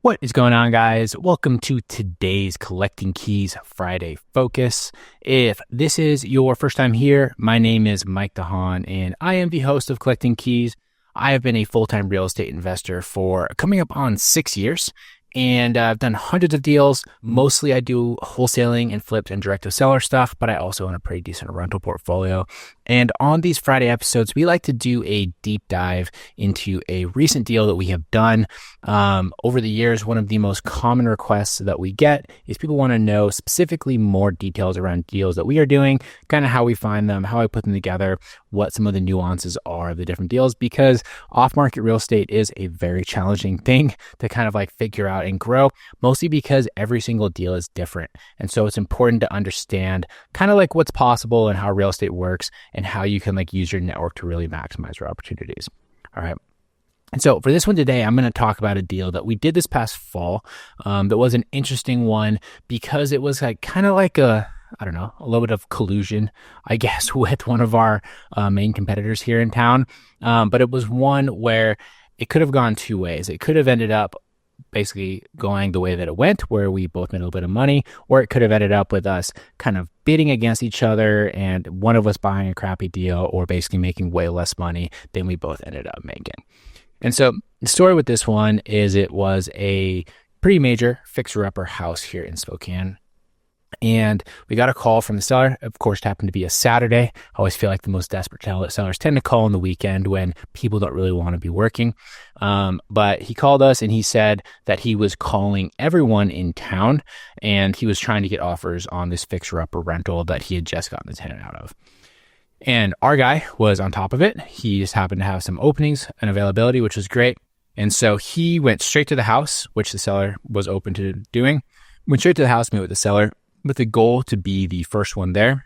What is going on, guys? Welcome to today's Collecting Keys Friday Focus. If this is your first time here, my name is Mike DeHaan, and I am the host of Collecting Keys. I have been a full-time real estate investor for coming up on 6 years, and I've done hundreds of deals. Mostly I do wholesaling and flips and direct-to-seller stuff, but I also own a pretty decent rental portfolio. And on these Friday episodes, we like to do a deep dive into a recent deal that we have done. Over the years, one of the most common requests that we get is people want to know specifically more details around deals that we are doing, kind of how we find them, how I put them together, what some of the nuances are of the different deals, because off-market real estate is a very challenging thing to kind of like figure out and grow, mostly because every single deal is different. And so it's important to understand kind of like what's possible and how real estate works and how you can like use your network to really maximize your opportunities. All right. And so for this one today, I'm going to talk about a deal that we did this past fall that was an interesting one because it was like kind of like a little bit of collusion, I guess, with one of our main competitors here in town. But it was one where it could have gone two ways. It could have ended up basically going the way that it went, where we both made a little bit of money, or it could have ended up with us kind of bidding against each other and one of us buying a crappy deal or basically making way less money than we both ended up making. And so the story with this one is it was a pretty major fixer-upper house here in Spokane. And we got a call from the seller. Of course, it happened to be a Saturday. I always feel like the most desperate sellers tend to call on the weekend when people don't really want to be working. But he called us and he said that he was calling everyone in town and he was trying to get offers on this fixer-upper rental that he had just gotten the tenant out of. And our guy was on top of it. He just happened to have some openings and availability, which was great. And so he went straight to the house, which the seller was open to doing. Went straight to the house, met with the seller, with the goal to be the first one there,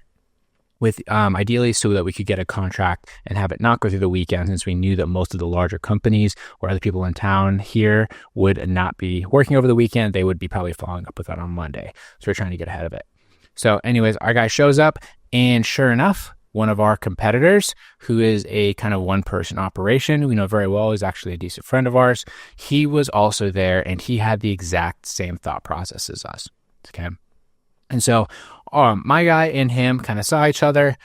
with ideally so that we could get a contract and have it not go through the weekend, since we knew that most of the larger companies or other people in town here would not be working over the weekend. They would be probably following up with that on Monday. So we're trying to get ahead of it. So anyways, our guy shows up, and sure enough, one of our competitors, who is a kind of one-person operation we know very well, is actually a decent friend of ours. He was also there, and he had the exact same thought process as us. Okay. And so my guy and him kind of saw each other,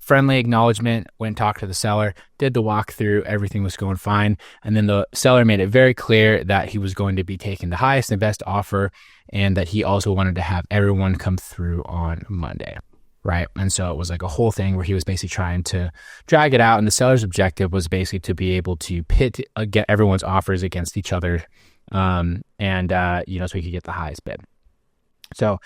friendly acknowledgement, went and talked to the seller, did the walkthrough, everything was going fine. And then the seller made it very clear that he was going to be taking the highest and best offer, and that he also wanted to have everyone come through on Monday. Right. And so it was like a whole thing where he was basically trying to drag it out. And the seller's objective was basically to be able to get everyone's offers against each other. So he could get the highest bid. So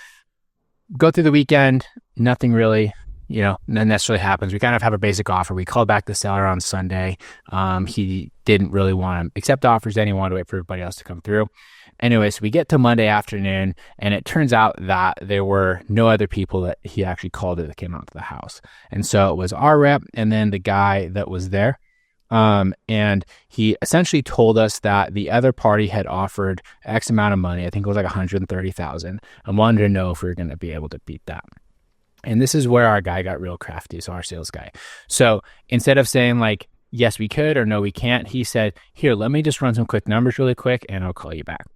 go through the weekend, nothing really, necessarily happens. We kind of have a basic offer. We called back the seller on Sunday. He didn't really want to accept offers. Then he wanted to wait for everybody else to come through. Anyway, so we get to Monday afternoon, and it turns out that there were no other people that he actually called that came out to the house. And so it was our rep and then the guy that was there. And he essentially told us that the other party had offered X amount of money. I think it was like $130,000, and wanted to know if we were going to be able to beat that. And this is where our guy got real crafty. So our sales guy. So instead of saying like, yes, we could, or no, we can't, he said, here, let me just run some quick numbers really quick and I'll call you back.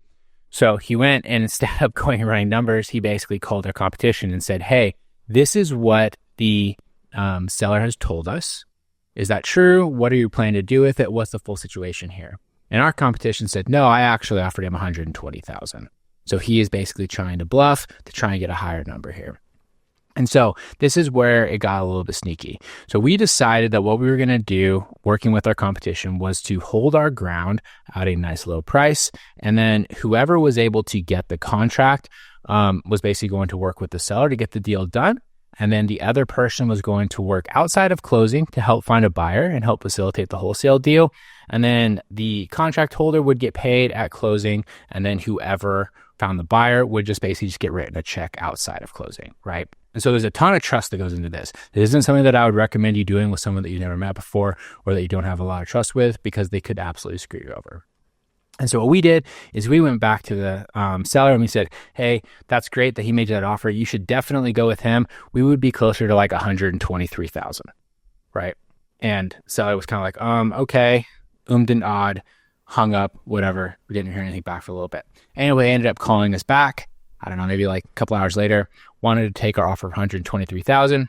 So he went, and instead of going and running numbers, he basically called our competition and said, hey, this is what the seller has told us. Is that true? What are you planning to do with it? What's the full situation here? And our competition said, no, I actually offered him $120,000. So he is basically trying to bluff to try and get a higher number here. And so this is where it got a little bit sneaky. So we decided that what we were going to do, working with our competition, was to hold our ground at a nice low price. And then whoever was able to get the contract was basically going to work with the seller to get the deal done. And then the other person was going to work outside of closing to help find a buyer and help facilitate the wholesale deal. And then the contract holder would get paid at closing. And then whoever found the buyer would just basically just get written a check outside of closing, right? And so there's a ton of trust that goes into this. This isn't something that I would recommend you doing with someone that you've never met before or that you don't have a lot of trust with, because they could absolutely screw you over. And so what we did is we went back to the seller and we said, hey, that's great that he made you that offer. You should definitely go with him. We would be closer to like $123,000, right? And seller was kind of like, okay, and odd. hung up, whatever. We didn't hear anything back for a little bit. Anyway, ended up calling us back. I don't know, maybe like a couple hours later, wanted to take our offer of $123,000.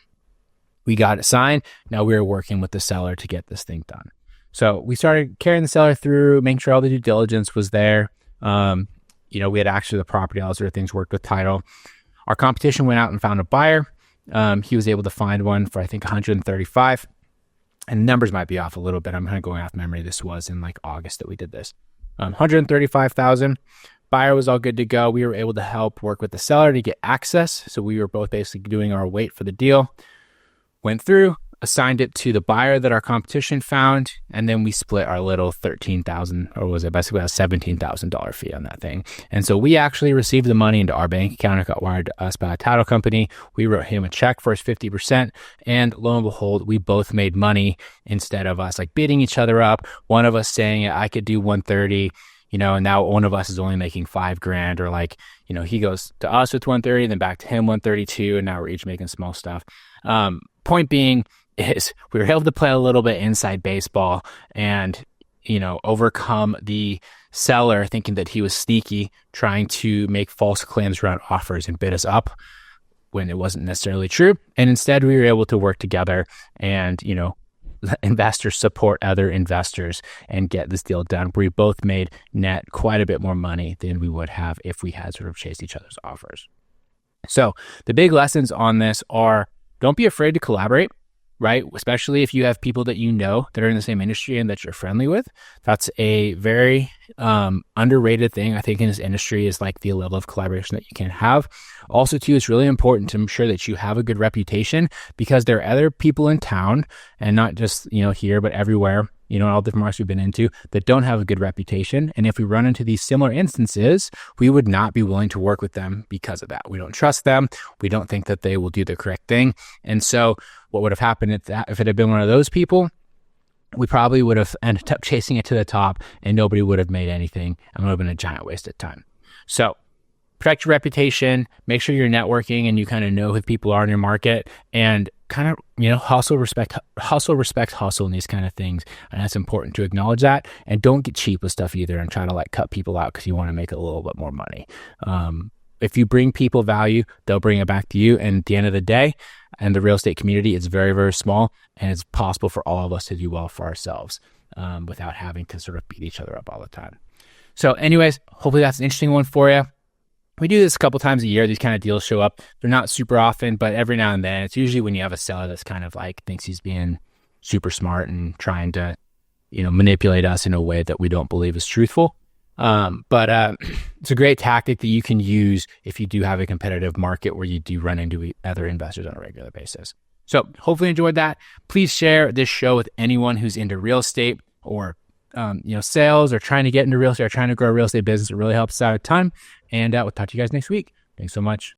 We got it signed. Now we were working with the seller to get this thing done. So we started carrying the seller through, making sure all the due diligence was there. We had access to the property, all those sort of things, worked with title. Our competition went out and found a buyer. He was able to find one for, I think, 135. And numbers might be off a little bit. I'm kind of going off memory. This was in like August that we did this. 135,000. Buyer was all good to go. We were able to help work with the seller to get access. So we were both basically doing our wait for the deal. Went through, assigned it to the buyer that our competition found, and then we split our little $13,000, or was it basically a $17,000 fee on that thing. And so we actually received the money into our bank account. It got wired to us by a title company. We wrote him a check for his 50%, and lo and behold, we both made money instead of us like bidding each other up. One of us saying I could do 130, and now one of us is only making $5,000, or like, he goes to us with 130, then back to him 132, and now we're each making small stuff. Point being is we were able to play a little bit inside baseball and, overcome the seller thinking that he was sneaky, trying to make false claims around offers and bid us up when it wasn't necessarily true. And instead we were able to work together and, let investors support other investors and get this deal done. We both made net quite a bit more money than we would have if we had sort of chased each other's offers. So the big lessons on this are, don't be afraid to collaborate, right? Especially if you have people that that are in the same industry and that you're friendly with. That's a very underrated thing, I think, in this industry, is like the level of collaboration that you can have. Also, too, it's really important to ensure that you have a good reputation, because there are other people in town, and not just, here, but everywhere, all different markets we've been into, that don't have a good reputation. And if we run into these similar instances, we would not be willing to work with them because of that. We don't trust them. We don't think that they will do the correct thing. And so what would have happened if it had been one of those people, we probably would have ended up chasing it to the top and nobody would have made anything, and it would have been a giant waste of time. So protect your reputation, make sure you're networking and you kind of know who people are in your market, and kind of, hustle, respect hustle in these kind of things. And that's important to acknowledge that. And don't get cheap with stuff either and try to like cut people out because you want to make a little bit more money. If you bring people value, they'll bring it back to you. And at the end of the day, and the real estate community is very, very small, and it's possible for all of us to do well for ourselves without having to sort of beat each other up all the time. So anyways, hopefully that's an interesting one for you. We do this a couple times a year. These kind of deals show up. They're not super often, but every now and then. It's usually when you have a seller that's kind of like thinks he's being super smart and trying to, manipulate us in a way that we don't believe is truthful. But it's a great tactic that you can use if you do have a competitive market where you do run into other investors on a regular basis. So hopefully you enjoyed that. Please share this show with anyone who's into real estate or sales, or trying to get into real estate, or trying to grow a real estate business. It really helps us out a ton. And we'll talk to you guys next week. Thanks so much.